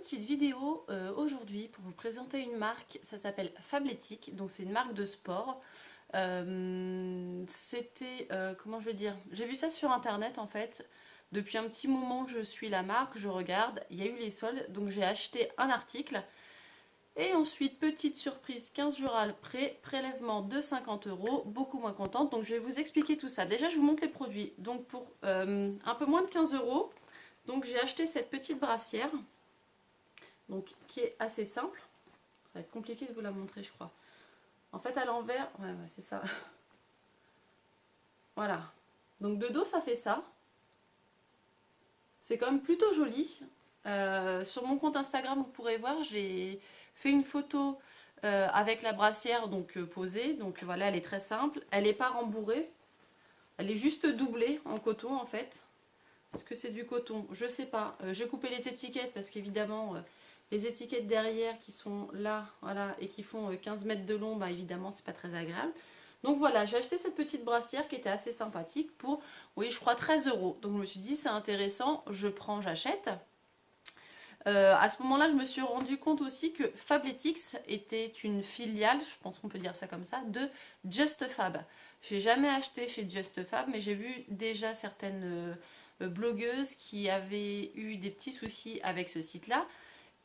petite vidéo aujourd'hui pour vous présenter une marque, ça s'appelle Fabletics, donc c'est une marque de sport. Comment je veux dire, j'ai vu ça sur internet en fait, depuis un petit moment que je suis la marque, je regarde, il y a eu les soldes, donc j'ai acheté un article. Et ensuite, petite surprise, 15 jours après, prélèvement de 50 €, beaucoup moins contente, donc je vais vous expliquer tout ça. Déjà je vous montre les produits, donc pour un peu moins de 15 €, donc j'ai acheté cette petite brassière. Donc qui est assez simple. Ça va être compliqué de vous la montrer, je crois. En fait, à l'envers, ouais, c'est ça. Voilà. Donc de dos, ça fait ça. C'est quand même plutôt joli. Sur mon compte Instagram, vous pourrez voir, j'ai fait une photo avec la brassière donc posée. Donc voilà, elle est très simple. Elle n'est pas rembourrée. Elle est juste doublée en coton en fait. Est-ce que c'est du coton? Je sais pas. J'ai coupé les étiquettes parce qu'évidemment, les étiquettes derrière qui sont là, voilà, et qui font 15 mètres de long, bah évidemment, c'est pas très agréable. Donc voilà, j'ai acheté cette petite brassière qui était assez sympathique pour, oui, je crois 13 €. Donc je me suis dit, c'est intéressant, je prends, j'achète. À ce moment-là, je me suis rendu compte aussi que Fabletics était une filiale, je pense qu'on peut dire ça comme ça, de Just Fab. J'ai jamais acheté chez Just Fab, mais j'ai vu déjà certaines blogueuses qui avaient eu des petits soucis avec ce site-là.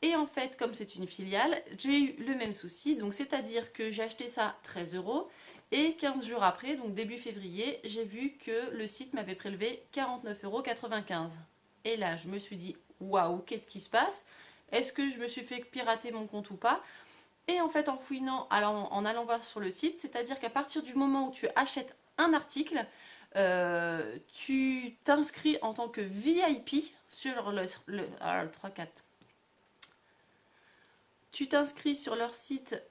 Et en fait, comme c'est une filiale, j'ai eu le même souci. Donc, c'est-à-dire que j'ai acheté ça 13 € et 15 jours après, donc début février, j'ai vu que le site m'avait prélevé 49,95 €. Et là, je me suis dit, waouh, qu'est-ce qui se passe? Est-ce que je me suis fait pirater mon compte ou pas? Et en fait, en fouinant, en allant voir sur le site, c'est-à-dire qu'à partir du moment où tu achètes un article, tu t'inscris en tant que VIP sur le 3-4. Tu t'inscris sur leur site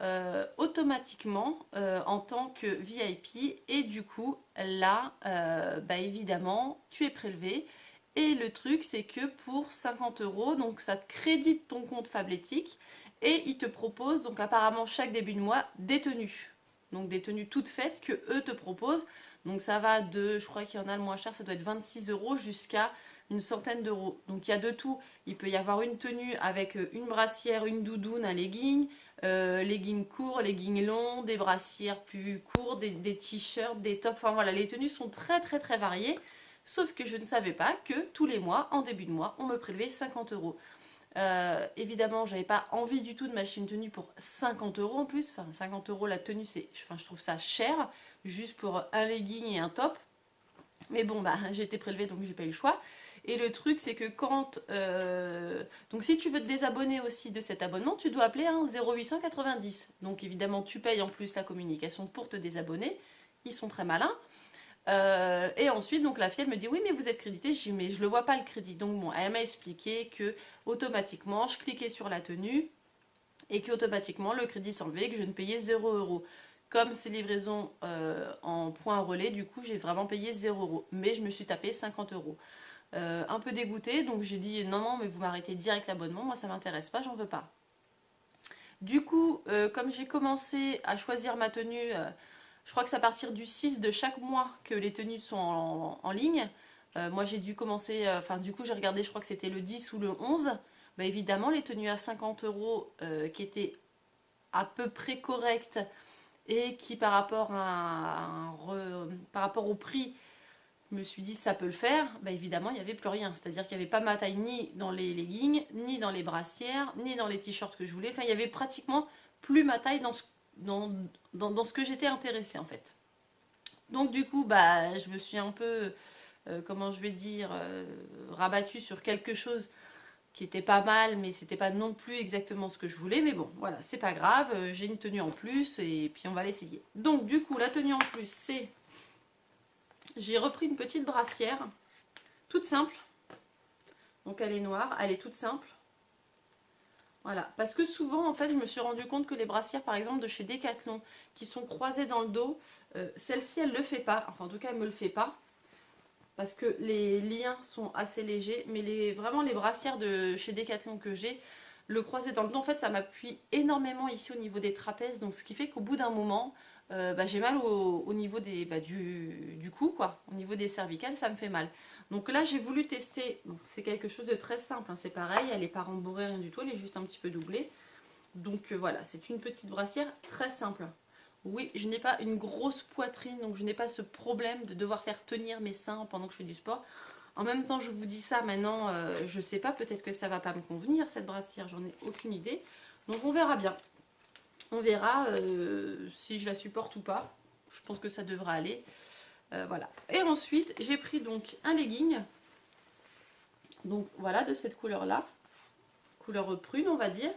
automatiquement en tant que VIP et du coup là bah évidemment tu es prélevé et le truc c'est que pour 50 € donc ça te crédite ton compte Fabletics et ils te proposent donc apparemment chaque début de mois des tenues, donc des tenues toutes faites que eux te proposent, donc ça va de, je crois qu'il y en a le moins cher, ça doit être 26 € jusqu'à une centaine d'euros. Donc il y a de tout. Il peut y avoir une tenue avec une brassière, une doudoune, un legging, legging court, legging long, des brassières plus courtes, des t-shirts, des tops. Enfin voilà, les tenues sont très très très variées. Sauf que je ne savais pas que tous les mois, en début de mois, on me prélevait 50 €. Évidemment, j'avais pas envie du tout de m'acheter une tenue pour 50 € en plus. Enfin, 50 € la tenue, je trouve ça cher, juste pour un legging et un top. Mais bon, bah, j'ai été prélevée donc j'ai pas eu le choix. Et le truc, c'est que quand... donc si tu veux te désabonner aussi de cet abonnement, tu dois appeler un 0890. Donc évidemment, tu payes en plus la communication pour te désabonner. Ils sont très malins. Et ensuite, donc la fille, elle me dit, oui, mais vous êtes crédité. Je dis, mais je le vois pas le crédit. Donc bon, elle m'a expliqué que automatiquement, je cliquais sur la tenue et que automatiquement, le crédit s'enlevait, que je ne payais 0 €. Comme c'est livraison en point relais, du coup, j'ai vraiment payé 0 €. Mais je me suis tapé 50 €. Un peu dégoûtée, donc j'ai dit non, non, mais vous m'arrêtez direct l'abonnement, moi ça m'intéresse pas, j'en veux pas. Du coup, comme j'ai commencé à choisir ma tenue, je crois que c'est à partir du 6 de chaque mois que les tenues sont en ligne. Moi j'ai dû commencer, enfin du coup j'ai regardé, je crois que c'était le 10 ou le 11. Bah, évidemment, les tenues à 50 € qui étaient à peu près correctes et qui par rapport au prix, je me suis dit ça peut le faire, bah évidemment il n'y avait plus rien, c'est-à-dire qu'il n'y avait pas ma taille ni dans les leggings, ni dans les brassières, ni dans les t-shirts que je voulais, enfin il y avait pratiquement plus ma taille dans ce que j'étais intéressée en fait. Donc du coup bah je me suis un peu, comment je vais dire, rabattue sur quelque chose qui était pas mal, mais c'était pas non plus exactement ce que je voulais, mais bon voilà, c'est pas grave, j'ai une tenue en plus et puis on va l'essayer. Donc du coup la tenue en plus c'est... J'ai repris une petite brassière, toute simple. Donc elle est noire, elle est toute simple. Voilà, parce que souvent en fait je me suis rendu compte que les brassières par exemple de chez Decathlon qui sont croisées dans le dos, celle-ci elle le fait pas, enfin en tout cas elle me le fait pas. Parce que les liens sont assez légers, mais vraiment les brassières de chez Decathlon que j'ai, le croisé dans le dos en fait ça m'appuie énormément ici au niveau des trapèzes, donc ce qui fait qu'au bout d'un moment, j'ai mal au niveau du cou, quoi. Au niveau des cervicales, ça me fait mal. Donc là, j'ai voulu tester. Bon, c'est quelque chose de très simple, hein, c'est pareil, elle n'est pas rembourrée, rien du tout, elle est juste un petit peu doublée. Donc voilà, c'est une petite brassière très simple. Oui, je n'ai pas une grosse poitrine, donc je n'ai pas ce problème de devoir faire tenir mes seins pendant que je fais du sport. En même temps, je vous dis ça maintenant, je sais pas, peut-être que ça va pas me convenir, cette brassière, j'en ai aucune idée. Donc on verra bien. On verra si je la supporte ou pas. Je pense que ça devrait aller. Voilà. Et ensuite, j'ai pris donc un legging. Donc voilà, de cette couleur-là. Couleur prune, on va dire.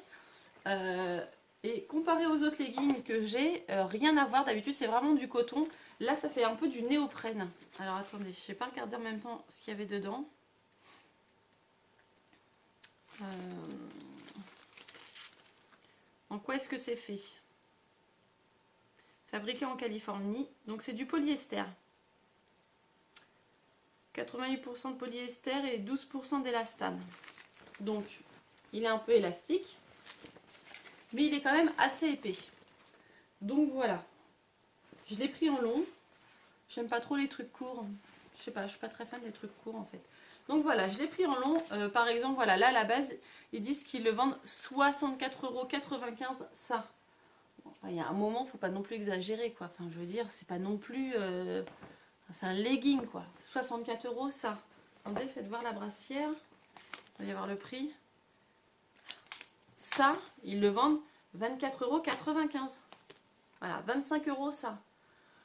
Et comparé aux autres leggings que j'ai, rien à voir. D'habitude, c'est vraiment du coton. Là, ça fait un peu du néoprène. Alors, attendez, je vais pas regarder en même temps ce qu'il y avait dedans. En quoi est-ce que c'est fait? Fabriqué en Californie. Donc, c'est du polyester. 88% de polyester et 12% d'élastane. Donc, il est un peu élastique. Mais il est quand même assez épais. Donc, voilà. Je l'ai pris en long. J'aime pas trop les trucs courts. Je sais pas, je suis pas très fan des trucs courts en fait. Donc voilà, je l'ai pris en long. Par exemple, voilà, là à la base, ils disent qu'ils le vendent 64,95 € ça. Bon, enfin, il y a un moment, faut pas non plus exagérer quoi. Enfin, je veux dire, c'est pas non plus. C'est un legging quoi. 64 € ça. Attendez, faites voir la brassière. Il va y avoir le prix. Ça, ils le vendent 24,95 €. Voilà, 25 € ça.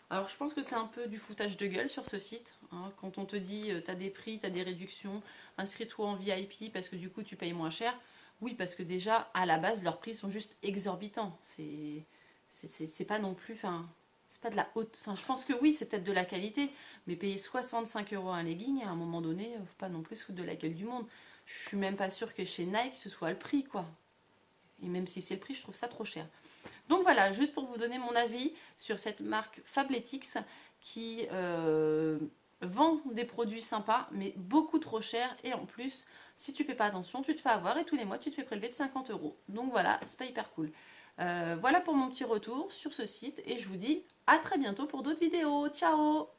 Alors je pense que c'est un peu du foutage de gueule sur ce site, hein, quand on te dit t'as des prix, t'as des réductions, inscris-toi en VIP parce que du coup tu payes moins cher. Oui, parce que déjà à la base leurs prix sont juste exorbitants. C'est pas non plus, enfin c'est pas de la haute, enfin je pense que oui c'est peut-être de la qualité, mais payer 65 € un legging à un moment donné, faut pas non plus se foutre de la gueule du monde. Je suis même pas sûre que chez Nike ce soit le prix quoi. Et même si c'est le prix, je trouve ça trop cher. Donc voilà, juste pour vous donner mon avis sur cette marque Fabletics qui vend des produits sympas, mais beaucoup trop chers. Et en plus, si tu fais pas attention, tu te fais avoir et tous les mois, tu te fais prélever de 50 €. Donc voilà, c'est pas hyper cool. Voilà pour mon petit retour sur ce site et je vous dis à très bientôt pour d'autres vidéos. Ciao!